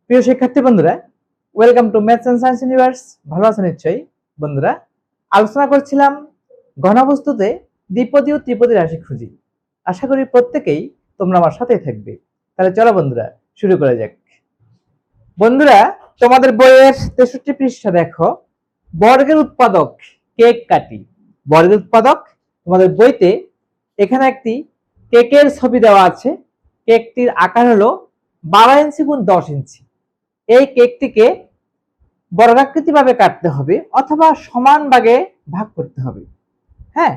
প্রিয় শিক্ষার্থী বন্ধুরা, welcome to maths and science universe. ভালো আছেন নিশ্চয়ই বন্ধুরা। আলোচনা করছিলাম ঘনবস্তুতে দ্বিপদী ও ত্রিপদী রাশি খুঁজি। আশা করি প্রত্যেকেই তোমরা আমার সাথেই থাকবে। তাহলে চলো বন্ধুরা, শুরু করা যাক। বন্ধুরা, তোমাদের বইয়ের 63 পৃষ্ঠা দেখো, বর্গের উৎপাদক কেক কাটি। বর্গের উৎপাদক তোমাদের বইতে এখানে একটি কেকের ছবি দেওয়া আছে। কেকটির আকার হলো 12 ইঞ্চি গুণ 10 ইঞ্চি। এই কেকটিকে বর্গাকৃতি ভাবে কাটতে হবে অথবা সমান ভাগে ভাগ করতে হবে। হ্যাঁ,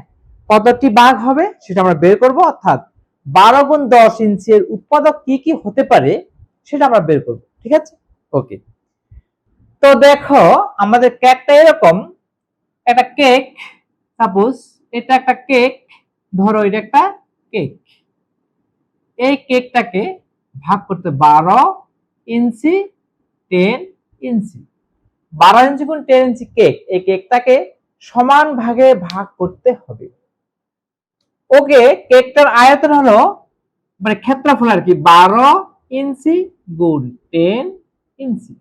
কতটি ভাগ হবে সেটা আমরা বের করব, অর্থাৎ 12 গুণ 10 ইঞ্চির উৎপাদক কি কি হতে পারে সেটা আমরা বের করব। ঠিক আছে, ওকে। তো দেখো, আমাদের কেকটা এরকম একটা কেক। সাপোজ এটা একটা কেক, ধরো এটা একটা কেক। এই কেকটাকে ভাগ করতে 12 ইঞ্চি 10 ইঞ্চি, 12 ইঞ্চি গুণ 10 ইঞ্চি কেক। এই কেকটাকে সমান ভাগে ভাগ করতে হবে। ওকে, কেকটার আয়তন হলো মানে ক্ষেত্রফল আর কি 12 ইঞ্চি গুণ 10 ইঞ্চি।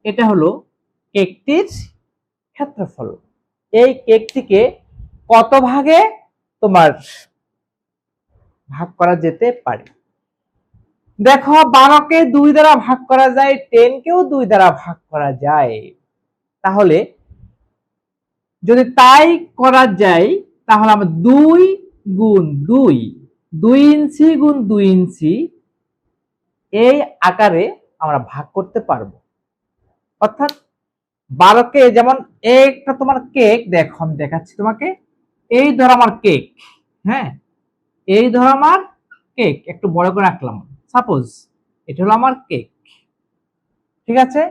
এটা হলো কেকটির ক্ষেত্রফল। এই কেকটিকে কত ভাগে তোমার ভাগ করা যেতে পারে? দেখো, 12 কে 2 দ্বারা ভাগ করা যায়, 10 কেও 2 দ্বারা ভাগ করা যায়। তাহলে যদি তাই করা যায়, তাহলে আমরা 2 গুণ 2, 2 ইঞ্চি গুণ 2 ইঞ্চি এই আকারে আমরা ভাগ করতে পারবো। অর্থাৎ 12 কে, যেমন একটা তোমার কেক, দেখো আমি দেখাচ্ছি তোমাকে। এই ধরো আমার কেক, হ্যাঁ, এই ধরো আমার কেক, একটু বড় করে রাখলাম। সাপোজ এটা হলো আমার কেক, ঠিক আছে।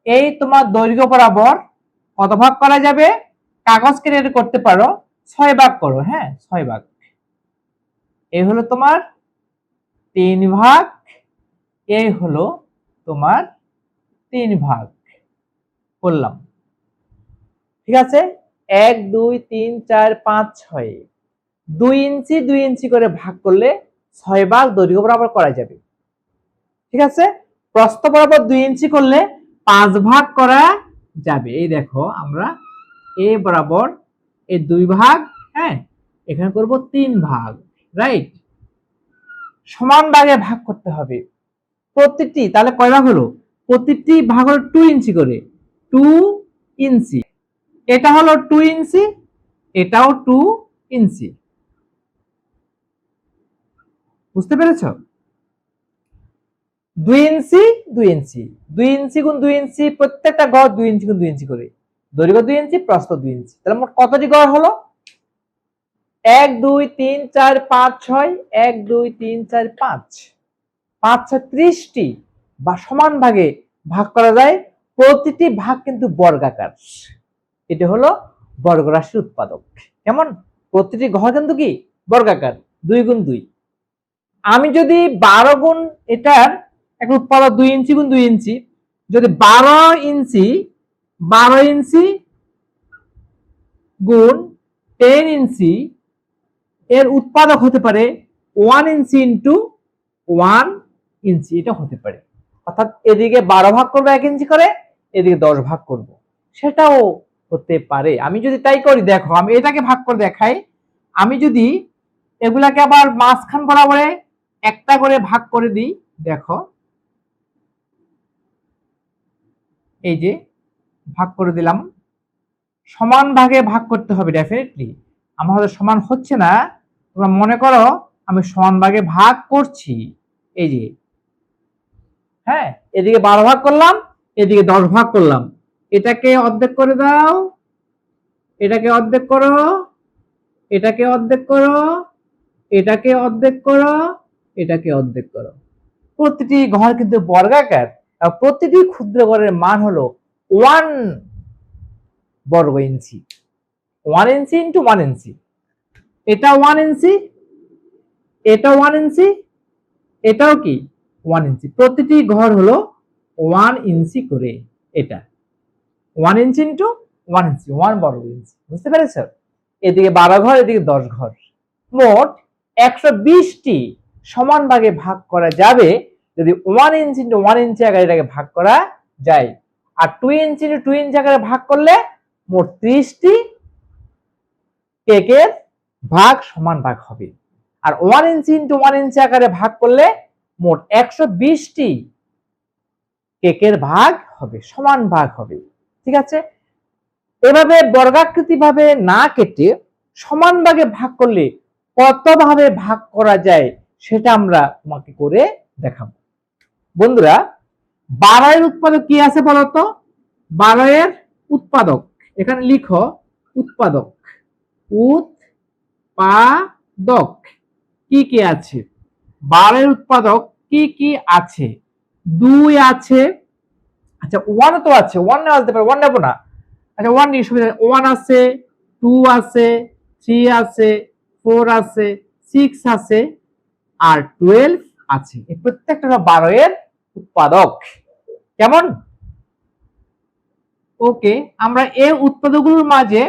এই তোমার দৈর্ঘ্য বরাবর কত ভাগ করা যাবে? কাগজ কেটে করতে পারো, 6 ভাগ করো। হ্যাঁ, 6 ভাগ। এই হলো তোমার 3 ভাগ, এই হলো তোমার 3 ভাগ করলাম। ঠিক আছে, 1 2 3 4 5 6, 2 ইঞ্চি 2 ইঞ্চি করে ভাগ করলে 6 ভাগ দৈর্ঘ্য বরাবর করা যাবে। ঠিক আছে, প্রস্থ বরাবর 2 ইঞ্চি করলে 5 ভাগ করা যাবে। এই দেখো, আমরা এ বরাবর এই 2 ভাগ, হ্যাঁ, এখানে করব 3 ভাগ, রাইট। সমান ভাগে ভাগ করতে হবে প্রতিটি। তাহলে কয় ভাগ হলো? প্রতিটি ভাগ হলো 2 ইঞ্চি করে, 2 ইঞ্চি। এটা হলো 2 ইঞ্চি, এটাও 2 ইঞ্চি। বুঝতে পেরেছো? 2 ইঞ্চি 2 ইঞ্চি, 2 ইঞ্চি গুণ 2 ইঞ্চি, প্রত্যেকটা গড় 2 ইঞ্চি গুণ 2 ইঞ্চি করে, দৈর্ঘ্য 2 ইঞ্চি, প্রস্থ 2 ইঞ্চি। তাহলে মোট কতটি গড় হলো? 1 2 3 4 5 6, 1 2 3 4 5, 5 6 30টি বা সমান ভাগে ভাগ করা যায়। প্রতিটি ভাগ কিন্তু বর্গাকার। এটা হলো বর্গরাশির উৎপাদক। কেমন? প্রতিটি ঘর কিন্তু কি বর্গাকার, 2 গুণ 2। আমি যদি 12 গুণ, এটার একটা উৎপাদক 2 ইঞ্চি গুণ 2 ইঞ্চি, যদি 12 ইঞ্চি গুণ 10 ইঞ্চি এর উৎপাদক হতে পারে 1 ইঞ্চি ইন্টু 1 ইঞ্চি, এটা হতে পারে। অর্থাৎ এদিকে 12 ভাগ করবো 1 ইঞ্চি করে, এদিকে 10 ভাগ করব, সেটাও হতে পারে। আমি যদি তাই করি, দেখো আমি এটাকে ভাগ করে দেখাই। আমি যদি এগুলাকে আবার মাঝখান বরাবরে একটা করে ভাগ করে দিই, দেখো এই যে ভাগ করে দিলাম। সমান ভাগে ভাগ করতে হবে ডেফিনেটলি। আমার হয়তো সমান হচ্ছে না, তোমরা মনে করো আমি সমান ভাগে ভাগ করছি। এই যে, হ্যাঁ, এদিকে 12 ভাগ করলাম, এদিকে 10 ভাগ করলাম। এটাকে অর্ধেক করে দাও, এটাকে অর্ধেক করো, এটাকে অর্ধেক করো, এটাকে অর্ধেক করো, এটাকে অর্ধেক করো। প্রতিটি ঘর কিন্তু বর্গাকার, আর প্রতিটি ক্ষুদ্র ঘরের মান হলো 1 বর্গ ইঞ্চি। 1 ইঞ্চি ইন্টু 1 ইঞ্চি, এটা 1 ইঞ্চি, এটা 1 ইঞ্চি, এটাও কি 1 ইঞ্চি। প্রতিটি ঘর হলো 1 ইঞ্চি করে। এটা 1 ইঞ্চি ইন্টু 1 ইঞ্চি, 1 বর্গ ইঞ্চি। বুঝতে পেরেছ? এদিকে 12 ঘর, এদিকে 10 ঘর, মোট 120টি সমান ভাগে ভাগ করা যাবে যদি 1 ইঞ্চি ইন্টু 1 ইঞ্চি আকারে এটাকে ভাগ করা যায়। আর 2 ইঞ্চি ইন্টু 2 ইঞ্চি আকারে ভাগ করলে মোট 30টি কেকের ভাগ সমান ভাগ হবে। আর 1 ইঞ্চি ইন্টু 1 ইঞ্চি আকারে ভাগ করলে মোট 120টি কেকের ভাগ হবে, সমান ভাগ হবে। ঠিক আছে, এভাবে বর্গাকৃতি ভাবে না কেটে সমান ভাগে ভাগ করলে কত ভাবে ভাগ করা যায় সেটা আমরা তোমাকে করে দেখাবো। বন্ধুরা, 12 এর উৎপাদক কি আছে বলতো? 12 এর উৎপাদক এখানে লিখো, উৎপাদক, উৎপাদক কি কি আছে? 12 এর উৎপাদক কি কি আছে? 2 আছে, আচ্ছা 1 তো আছে, 1 নেওয়া যেতে পারে, 1 নেব না, আচ্ছা 1 নিয়ে সুবিধা, 1 আছে, 2 আছে, 3 আছে, 4 আছে, 6 আছে, আর 12 আছে। এই প্রত্যেকটা 12 এর উৎপাদক। কেমন? ওকে, আমরা এই উৎপাদকগুলোর মাঝে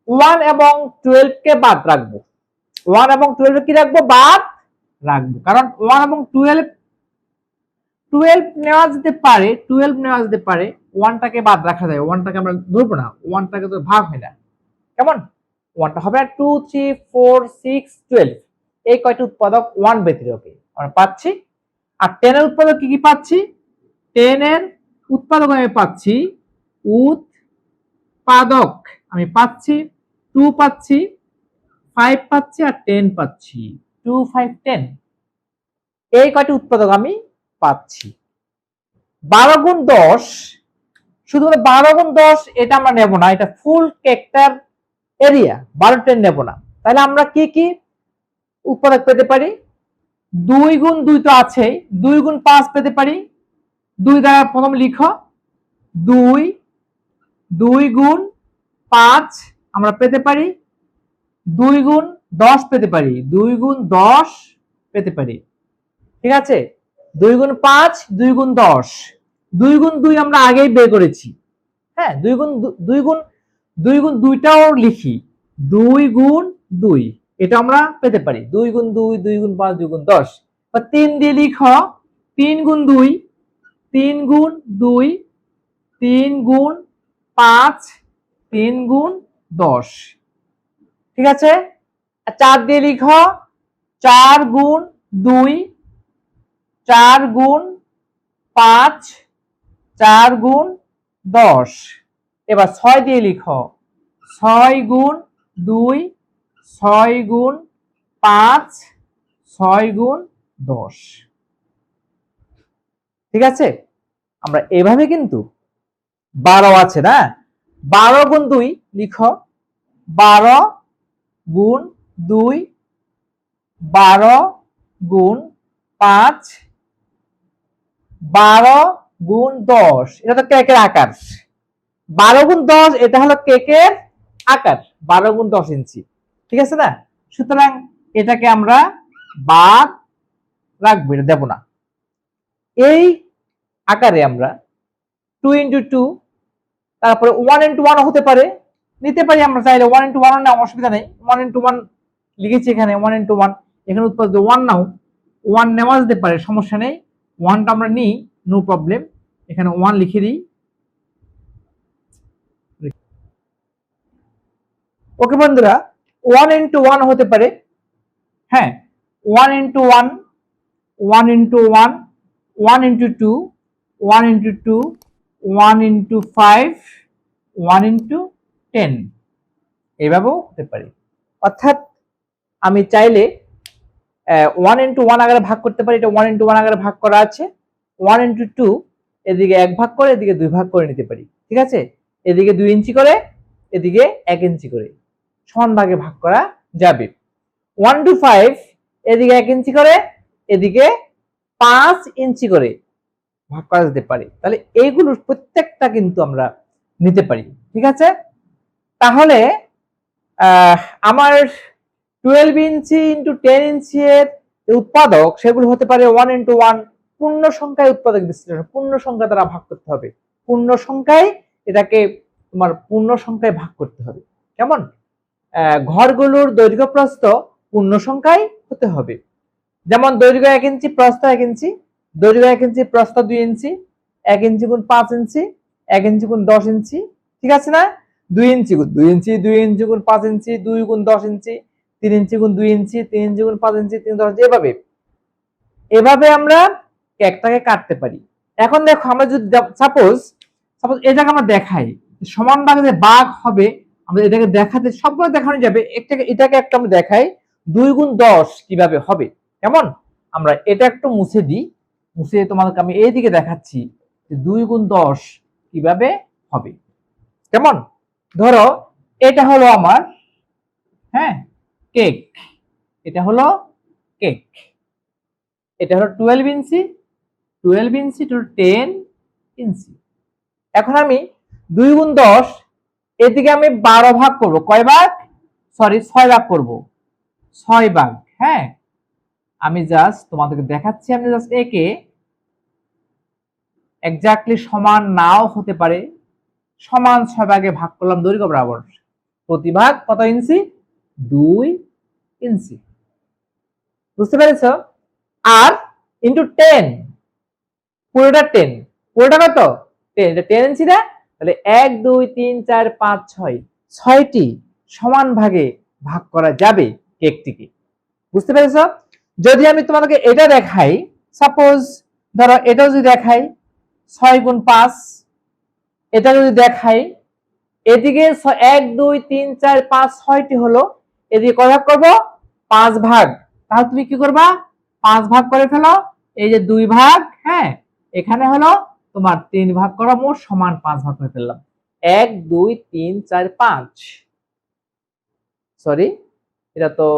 1 এবং 12 কে বাদ রাখবো। 1 এবং 12 কি রাখবো? বাদ রাখবো, কারণ 1 এবং 12 নেওয়া যেতে পারে, 12 নেওয়া যেতে পারে, 1টাকে বাদ রাখা যায়, 1টাকে আমরা ধরবো না, 1টাকে তো ভাগ হয় না। কেমন? 1টা হবে 2 3 4 6 12, এই কয়টি উৎপাদক 1 ব্যতিরেকে আমরা পাচ্ছি। আর 10 এর উৎপাদক কি কি পাচ্ছি? 10 এর উৎপাদক আমি পাচ্ছি, উৎপাদক আমি পাচ্ছি 2 পাচ্ছি, 5 পাচ্ছি, আর 10 পাচ্ছি, 2 5 10, এই কয়টি উৎপাদক আমি পাচ্ছি। 12 গুণ 10, শুধুমাত্র 12 গুণ 10 এটা আমরা নেব না, এটা ফুল কেকটার এরিয়া, 12 10 নেব না। তাহলে আমরা কি কি উৎপাদক পেতে পারি? 2 গুণ 2 তো আছে, 2 গুণ 5 পেতে পারি। 2 দ্বারা প্রথম লিখো, 2 2 গুণ 5 আমরা পেতে পারি, 2 গুণ 10 পেতে পারি, 2 গুণ 10 পেতে পারি। ঠিক আছে, 2 গুণ 5, 2 গুণ 10, 2 গুণ 2 আমরা আগেই বের করেছি। হ্যাঁ, 2 গুণ 2 গুণ 2টাও লিখি, 2 গুণ 2 এটা আমরা পেতে পারি, 2 গুণ 2, 2 গুণ 5, 2 গুণ 10। 3 দিয়ে লিখো, 3 গুণ 2, 3 গুণ 2, 3 গুণ 5, 3 গুণ 10। ঠিক আছে, 4 দিয়ে লিখো, 4 গুণ 2, 4 গুণ 5, 4 গুণ 10। এবার 6 দিয়ে লিখো, 6 গুণ 2, 6 গুণ 5, 6 গুণ 10। ঠিক আছে, আমরা এভাবে কিন্তু 12 আছে না, 12 গুণ 2 লিখো, 12 গুণ 2, 12 গুণ 5, 12 গুণ 10, এটা তো কেকের আকার। 12 গুণ 10 এটা হলো কেকের আকার, 12 গুণ 10 ইঞ্চি। ঠিক আছে না? সুতরাং এটাকে আমরা বাদ রাখবো, এটা দেব না। এই আকারে আমরা 2 ইন্টু 2, তারপরে 1 ইন্টু 1 হতে পারে, নিতে পারি আমরা চাইলে, 1 ইন্টু 1 না, অসুবিধা নেই। 1 ইন্টু 1 লিখেছি এখানে, 1 ইন্টু 1, এখানে উৎপাদক 1 নাও, 1 নেওয়া যেতে পারে, সমস্যা নেই, 1টা আমরা নিই, নো প্রবলেম, এখানে 1 লিখে দিই। ওকে বন্ধুরা, 1 ইন্টু 1 হতে পারে, হ্যাঁ, 1 into 1, 1 into 1, 1 into 2, 1 into 2, 1 into 5, 1 into 10, এইভাবেও হতে পারে। অর্থাৎ আমি চাইলে 1 ইন্টু 1 আকারে ভাগ করতে পারি, এটা 1 ইন্টু 1 আকারে ভাগ করা আছে, 1 ইন্টু 2 এদিকে 1 ভাগ করে, এদিকে 2 ভাগ করে নিতে পারি। ঠিক আছে, এদিকে 2 ইঞ্চি করে, এদিকে 1 ইঞ্চি করে সমান ভাগে ভাগ করা যাবে। 1 টু 5 এদিকে 1 ইঞ্চি করে, এদিকে 5 ইঞ্চি করে ভাগ করা যেতে পারে। তাহলে এইগুলোর প্রত্যেকটা কিন্তু আমরা নিতে পারি। ঠিক আছে, তাহলে আমার 12 ইঞ্চি ইন্টু 10 ইঞ্চি এর উৎপাদক সেগুলো হতে পারে 1 ইন্টু 1 পূর্ণ সংখ্যায় উৎপাদক বিশ্লেষণ, পূর্ণ সংখ্যা দ্বারা ভাগ করতে হবে, পূর্ণ সংখ্যায় এটাকে তোমার পূর্ণ সংখ্যায় ভাগ করতে হবে। কেমন? ঘরগুলোর দৈর্ঘ্য প্রস্থ পূর্ণ সংখ্যায় হতে হবে, যেমন দৈর্ঘ্য 1 ইঞ্চি, প্রস্থ 1 ইঞ্চি, দৈর্ঘ্য 1 ইঞ্চি, প্রস্থ 2 ইঞ্চি, 1 ইঞ্চি গুণ 5 ইঞ্চি, 1 ইঞ্চি গুণ 10 ইঞ্চি, ঠিক আছে না? 2 ইঞ্চি গুণ 2 ইঞ্চি, 2 ইঞ্চি গুণ 5 ইঞ্চি, 2 গুণ 10 ইঞ্চি, 3 ইঞ্চি গুণ 2 ইঞ্চি, 3 ইঞ্চি গুণ 5 ইঞ্চি, 3 10 এভাবে এভাবে আমরা কেকটাকে কাটতে পারি। এখন দেখো আমরা যদি সাপোজ এটাকে আমরা দেখাই সমান ভাগে যে ভাগ হবে, আমরা এটাকে দেখাতে সবগুলো দেখানো যাবে, এটাকে একটা আমরা দেখাই 2 গুণ 10 কিভাবে হবে। কেমন? আমরা এটা একটু মুছে দিই, মুছে তোমাদেরকে আমি এইদিকে দেখাচ্ছি যে 2 গুণ 10 কিভাবে হবে। কেমন? ধরো এটা হলো আমার হ্যাঁ কেক, এটা হলো কেক, এটা হলো 12 ইঞ্চি, 12 ইঞ্চি টু 10 ইঞ্চি। এখন আমি 2 গুণ 10 এদিকে আমি 12 ভাগ করব, কয় ভাগ? সরি 6 ভাগ করব, 6 ভাগ। হ্যাঁ, আমি জাস্ট তোমাদেরকে দেখাচ্ছি, আমি জাস্ট একে এক্স্যাক্টলি সমান নাও হতে পারে, সমান 6 ভাগে ভাগ করলাম দৈর্ঘ্য বরাবর। প্রতি ভাগ কত ইঞ্চি? 2 ইঞ্চি। বুঝতে পেরেছো? আর ইনটু 10, পুরোটা 10, পুরোটা কত? 10, এটা 10 ইঞ্চি না? তাহলে 1 2 3 4 5 6, 6টি সমান ভাগে ভাগ করা যাবে কেকটিকে। বুঝতে পেরেছো? যদি আমি তোমাদেরকে এটা দেখাই, সাপোজ ধরো এটা যদি দেখাই 6 গুণ 5, এটা যদি দেখাই এদিকে 1 2 3 4 5 6টি হলো, এদিকে কয় ভাগ করব? 5 ভাগ। তাহলে তুমি কি করবা? 5 ভাগ করে ফেলো, এই যে 2 ভাগ, হ্যাঁ এখানে হলো তোমার 3 ভাগ করা, মোট সমান 5 ভাগ করে ফেললাম। 1 2 3 4 5, সরি এটা তো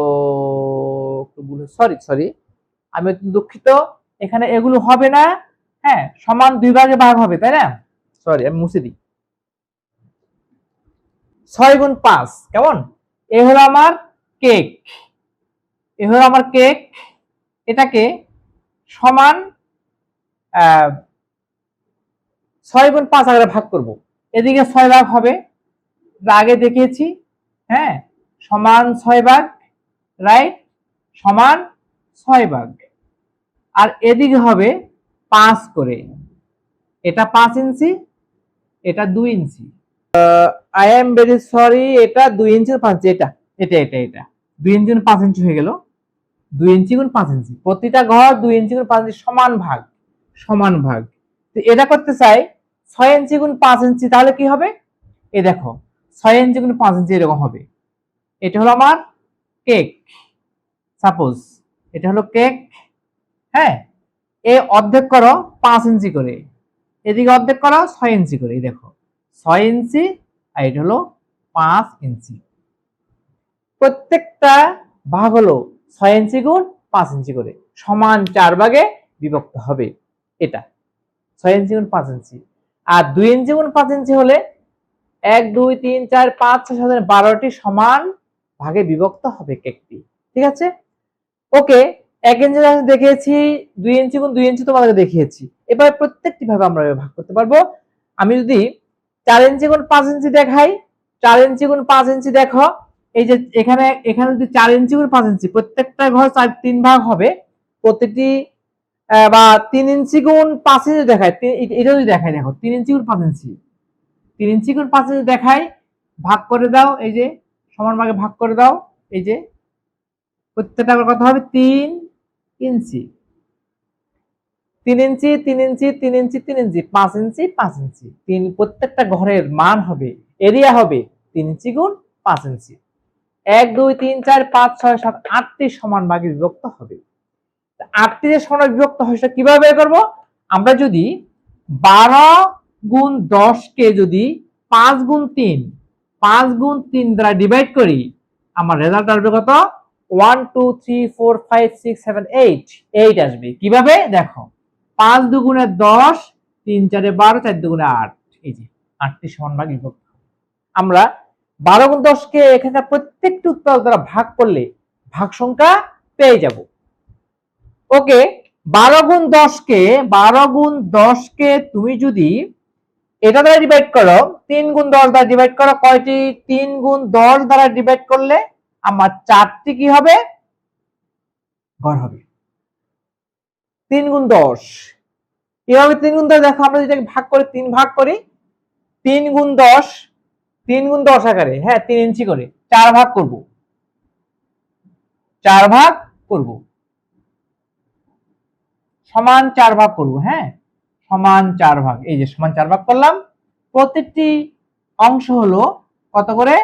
সরি আমি দুঃখিত, এখানে এগুলো হবে না, হ্যাঁ সমান 2 ভাগে ভাগ হবে, তাই না? সরি আমি মুছে দিই। 6 গুণ 5, কেমন? এ হলো আমার কেক, এ হলো আমার কেক, এটাকে সমান 6 গুণ 5 আগে ভাগ করব, এদিকে 6 ভাগ হবে, আগে দেখিয়েছি, হ্যাঁ সমান 6 ভাগ, রাইট, সমান 6 ভাগ। আর এদিকে হবে 5 করে, এটা 5 ইঞ্চি, এটা 2 ইঞ্চি। আই এম ভেরি সরি, এটা 2 ইঞ্চি 5 ইঞ্চি, এটা এটা এটা এটা 2 ইঞ্চি গুণ 5 ইঞ্চি হয়ে গেল, 2 ইঞ্চি গুণ 5 ইঞ্চি, প্রতিটা ঘর 2 ইঞ্চি গুণ 5 ইঞ্চি, সমান ভাগ, সমান ভাগ। তো এটা করতে চাই 6 ইঞ্চি গুণ 5 ইঞ্চি, তাহলে কি হবে? এই দেখো 6 ইঞ্চি গুণ 5 ইঞ্চি এরকম হবে। এটা হলো আমার কেক, সাপোজ এটা হলো কেক, হ্যাঁ এ অর্ধেক করো 5 ইঞ্চি করে, এদিকে অর্ধেক করো 6 ইঞ্চি করে, এই দেখো 6 ইঞ্চি আর এটা হলো 5 ইঞ্চি। প্রত্যেকটা ভাগ হলো 6 ইঞ্চি গুণ 5 ইঞ্চি করে, সমান 4 ভাগে বিভক্ত হবে। এটা 6 ইঞ্চি গুণ 5 ইঞ্চি। আর 2 ইঞ্চি গুণ 5 ইঞ্চি হলে 1 2 3 4 5 6 7 12টি সমান ভাগে বিভক্ত হবে কেকটি, ঠিক আছে? ওকে, 1 ইঞ্চি দেখিয়েছি, 2 ইঞ্চি গুণ 2 ইঞ্চি তোমাদেরকে দেখিয়েছি। এবার প্রত্যেকটি ভাবে আমরা ভাগ করতে পারবো। আমি যদি 4 ইঞ্চি গুণ 5 ইঞ্চি দেখাই, 4 ইঞ্চি গুণ 5 ইঞ্চি দেখো, এই যে এখানে এখানে যদি 4 ইঞ্চি গুণ 5 ইঞ্চি, প্রত্যেকটা ঘর 3 ভাগ হবে, প্রতিটি বা 3 ইঞ্চি গুণ 5 ইঞ্চি দেখায়, এটা যদি দেখাই, দেখো 3 ইঞ্চি গুণ 5 ইঞ্চি, 3 ইঞ্চি গুণ 5 ইঞ্চি দেখাই, ভাগ করে দাও, এই যে সমান ভাগে ভাগ করে দাও, এই যে প্রত্যেকটা কত হবে? 3 ইঞ্চি, 3 ইঞ্চি 3 ইঞ্চি 3 ইঞ্চি 3 ইঞ্চি, 5 ইঞ্চি 5 ইঞ্চি, প্রত্যেকটা ঘরের মান হবে, এরিয়া হবে 3 ইঞ্চি গুণ 5 ইঞ্চি। 1 2 3 4 5 6 7 8টি সমান ভাগে বিভক্ত হবে। 8টি যে সমান বিভক্ত হয় সেটা কিভাবে বের করব? আমরা যদি 12 গুণ 10 কে যদি 5 গুণ 3 দ্বারা ডিভাইড করি, আমার রেজাল্ট আসবে কত? 1 2 3 4 5 6 7 8 আসবে। কিভাবে? দেখো 5 দুগুণে 10, 3 4 12, 4 দুগুণে 8, এই যে 8টি সমান ভাগে বিভক্ত। আমরা 12 গুণ 10 কে এখানে প্রত্যেকটি উৎপাদক দ্বারা ভাগ করলে ভাগ সংখ্যা পেয়ে যাব। ওকে, 12 গুণ 10 কে তুমি যদি এটা দ্বারা ডিভাইড করো, 3 গুণ 10 দ্বারা ডিভাইড করো, কয়টি? 3 গুণ 10 দ্বারা ডিভাইড করলে আমার 4টি কি হবে? ঘর হবে। 3 গুণ 10। কিভাবে 3 গুণ 10? দেখো আমরা যেটাকে ভাগ করে 3 ভাগ করি, 3 গুণ 10, 3 গুণ 10 আকারে, হ্যাঁ 3 ইঞ্চি করে 4 ভাগ করব, 4 ভাগ করব, সমান 4 ভাগ করব, হ্যাঁ সমান 4 ভাগ। এই যে সমান 4 ভাগ করলাম। প্রত্যেকটি অংশ হলো কত করে?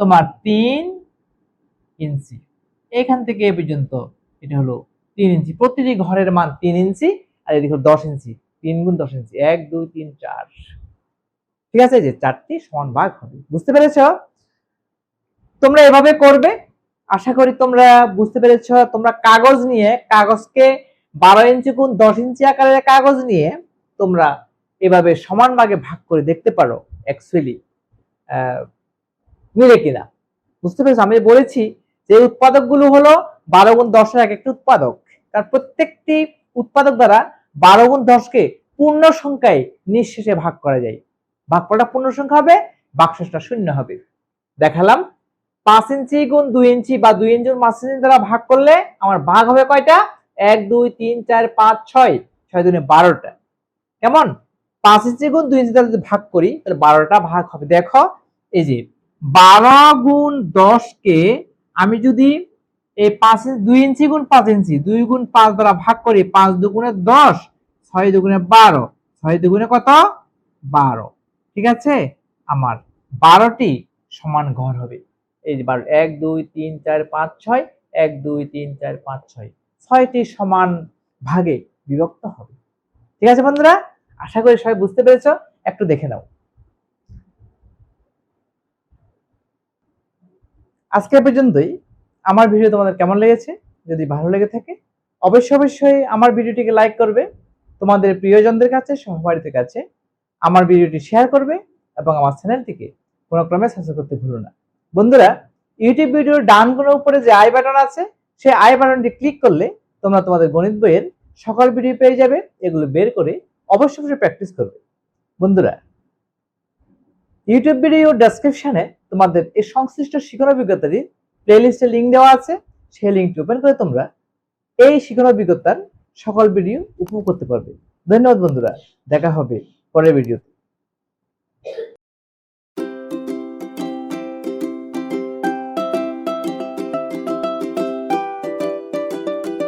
তোমার 3 ইঞ্চি। এখান থেকে এ পর্যন্ত এটা হলো 3 ইঞ্চি। প্রতিটি ঘরের মান 3 ইঞ্চি, আর এদিকে 10 ইঞ্চি। 3 গুণ 10 ইঞ্চি, 1 2 3 4। ঠিক আছে, যে 4টি সমান ভাগ হবে। বুঝতে পেরেছো? তোমরা এভাবে করবে, আশা করি তোমরা বুঝতে পেরেছো। তোমরা কাগজ নিয়ে, কাগজকে 12 ইঞ্চি গুণ 10 ইঞ্চি আকারের কাগজ নিয়ে তোমরা এভাবে সমান ভাগে ভাগ করে দেখতে পারো অ্যাকচুয়ালি মিলে কিনা। বুঝতে পেরেছো? আমি বলেছি যে উৎপাদকগুলো হলো 12 গুণ 10 এর এক একটা উৎপাদক, তার প্রত্যেকটি উৎপাদক দ্বারা 12 গুণ 10 কে পূর্ণ সংখ্যায় নিঃশেষে ভাগ করা যায়। ভাগফলটা পূর্ণ সংখ্যা হবে, ভাগশেষটা শূন্য হবে। দেখালাম 5 ইঞ্চি গুণ 2 ইঞ্চি বা 2 ইঞ্চি গুণ 5 ইঞ্চি দ্বারা ভাগ করলে আমার ভাগ হবে কয়টা? 1 2 3 4 5 6, 6 দুনে 12টা। কেমন? 5 ইঞ্চি গুণ 2 ইঞ্চি দ্বারা যদি ভাগ করি তাহলে 12টা ভাগ হবে। দেখো এই যে 12 গুণ 10 কে আমি যদি এই 2 ইঞ্চি গুণ 5 ইঞ্চি 2 গুণ 5 দ্বারা ভাগ করি, 5 দুগুণে 10, 6 দুগুণে 12, 6 দুগুণে কত? 12। ঠিক আছে, আমার 12টি সমান ঘর হবে। এই যে 12, 1 2 3 4 5 6, 1 2 3 4 5 6, 6টি সমান ভাগে বিভক্ত হবে। ঠিক আছে বন্ধুরা, আশা করি সবাই বুঝতে পেরেছো। একটু দেখে নাও। আজকে পর্যন্তই। আমার ভিডিও তোমাদের কেমন লেগেছে? যদি ভালো লেগে থাকে অবশ্যই আমার ভিডিওটিকে লাইক করবে, তোমাদের প্রিয়জনদের কাছে, সহপাঠীদের কাছে আমার ভিডিওটি শেয়ার করবে এবং আমার চ্যানেলটিকে কোনো ক্রমে সাবস্ক্রাইব করতে ভুলো না। বন্ধুরা, ইউটিউব ভিডিওর ডান কোণের উপরে যে আই বাটন আছে, সেই আই বাটনটি ক্লিক করলে তোমরা তোমাদের গণিত বইয়ের সকল ভিডিও পেয়ে যাবে। এগুলো বের করে অবশ্যই প্র্যাকটিস করবে। বন্ধুরা, ইউটিউব ভিডিও ডেসক্রিপশনে তোমাদের এই সংশ্লিষ্ট শিক্ষণ অভিজ্ঞতাটি প্লেলিস্টের লিঙ্ক দেওয়া আছে। সেই লিঙ্কটি ওপেন করে তোমরা এই শিক্ষণ অভিজ্ঞতার সকল ভিডিও উপভোগ করতে পারবে। ধন্যবাদ বন্ধুরা, দেখা হবে পরের ভিডিওতে।